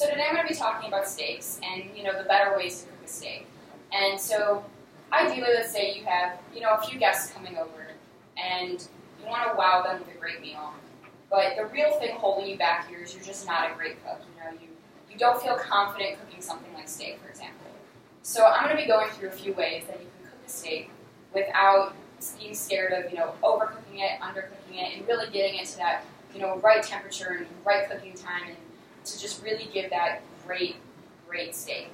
So today I'm going to be talking about steaks and, the better ways to cook a steak. And so ideally, let's say you have, a few guests coming over and you want to wow them with a great meal. But the real thing holding you back here is you're just not a great cook. You don't feel confident cooking something like steak, for example. So I'm going to be going through a few ways that you can cook a steak without being scared of, overcooking it, undercooking it, and really getting it to that, right temperature and right cooking time, and to just really give that great steak.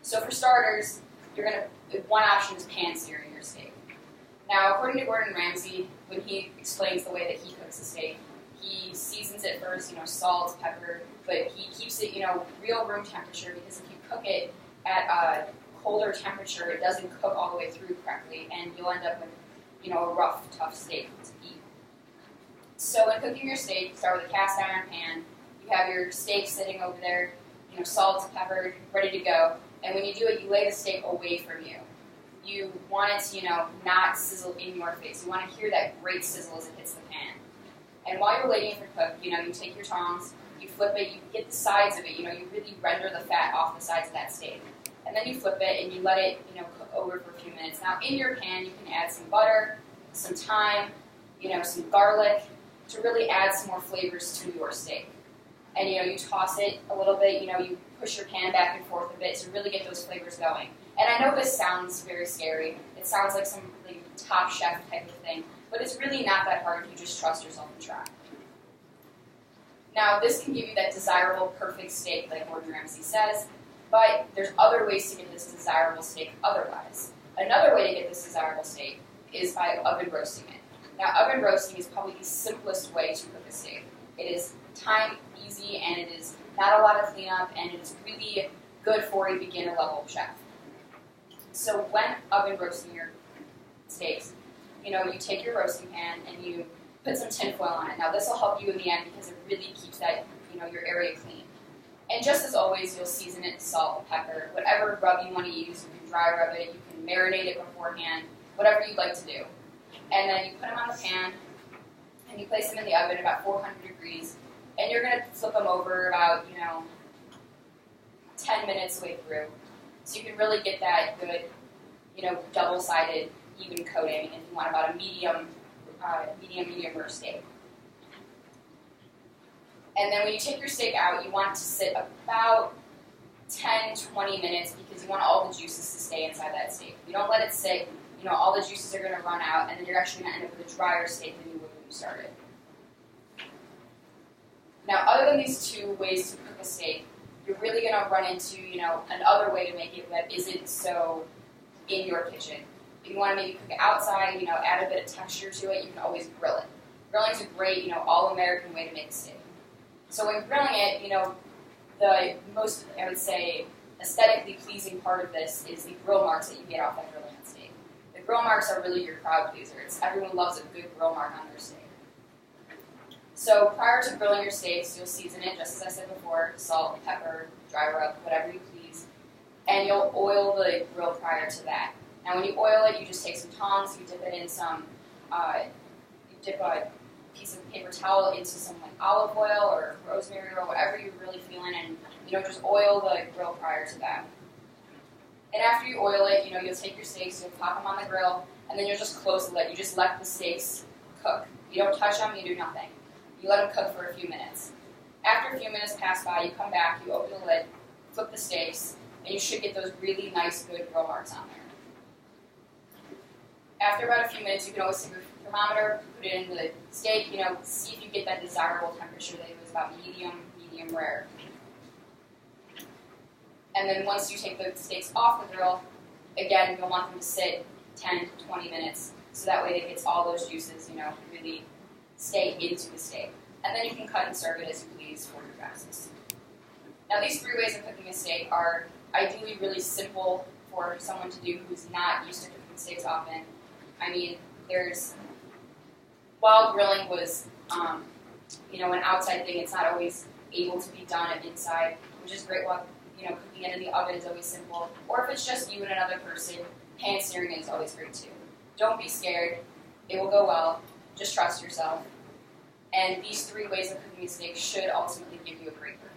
So for starters, one option is pan searing your steak. Now, according to Gordon Ramsay, when he explains the way that he cooks a steak, he seasons it first, salt, pepper, but he keeps it, real room temperature, because if you cook it at a colder temperature, it doesn't cook all the way through correctly, and you'll end up with, a rough, tough steak to eat. So when cooking your steak, start with a cast iron pan. You have your steak sitting over there, salt, pepper, ready to go. And when you do it, you lay the steak away from you. You want it to, not sizzle in your face. You want to hear that great sizzle as it hits the pan. And while you're waiting for it to cook, you take your tongs, you flip it, you get the sides of it, you really render the fat off the sides of that steak. And then you flip it and you let it, cook over for a few minutes. Now in your pan, you can add some butter, some thyme, some garlic, to really add some more flavors to your steak. And you toss it a little bit, you push your pan back and forth a bit to really get those flavors going. And I know this sounds very scary. It sounds like some really top chef type of thing, but it's really not that hard if you just trust yourself and try. Now, this can give you that desirable, perfect steak like Gordon Ramsay says, but there's other ways to get this desirable steak otherwise. Another way to get this desirable steak is by oven roasting it. Now, oven roasting is probably the simplest way to cook a steak. It is time easy, and it is not a lot of cleanup, and it is really good for a beginner level chef. So when oven roasting your steaks, you take your roasting pan and you put some tin foil on it. Now this will help you in the end because it really keeps that, your area clean. And just as always, you'll season it with salt and pepper, whatever rub you want to use. You can dry rub it, you can marinate it beforehand, whatever you'd like to do. And then you put them on the pan and you place them in the oven at about 400 degrees. And you're going to flip them over about, 10 minutes the way through. So you can really get that good, double-sided, even coating if you want about a medium rare steak. And then when you take your steak out, you want it to sit about 10-20 minutes because you want all the juices to stay inside that steak. If you don't let it sit, all the juices are going to run out, and then you're actually going to end up with a drier steak than you would when you started. Now, other than these two ways to cook a steak, you're really going to run into, another way to make it that isn't so in your kitchen. If you want to maybe cook it outside, add a bit of texture to it, you can always grill it. Grilling is a great, all-American way to make a steak. So when grilling it, the most, I would say, aesthetically pleasing part of this is the grill marks that you get off that grilling steak. The grill marks are really your crowd pleasers. Everyone loves a good grill mark on their steak. So prior to grilling your steaks, you'll season it, just as I said before, salt, pepper, dry rub, whatever you please, and you'll oil the grill prior to that. Now when you oil it, you just take some tongs, you dip it in some, you dip a piece of paper towel into some olive oil or rosemary or whatever you're really feeling, and just oil the grill prior to that. And after you oil it, you'll take your steaks, you'll pop them on the grill, and then you'll just close the lid. You just let the steaks cook. You don't touch them, you do nothing. You let them cook for a few minutes. After a few minutes pass by, you come back, you open the lid, flip the steaks, and you should get those really nice, good grill marks on there. After about a few minutes, you can always take your thermometer, put it in the steak, see if you get that desirable temperature that it was about medium rare. And then once you take the steaks off the grill, again, you'll want them to sit 10 to 20 minutes, so that way it gets all those juices, really stay into the steak. And then you can cut and serve it as you please for your guests. Now these three ways of cooking a steak are ideally really simple for someone to do who's not used to cooking steaks often. I mean, while grilling was, an outside thing, it's not always able to be done inside, which is great while, cooking it in the oven is always simple. Or if it's just you and another person, pan searing is always great too. Don't be scared. It will go well. Just trust yourself. And these three ways of cooking a steak should ultimately give you a great burger.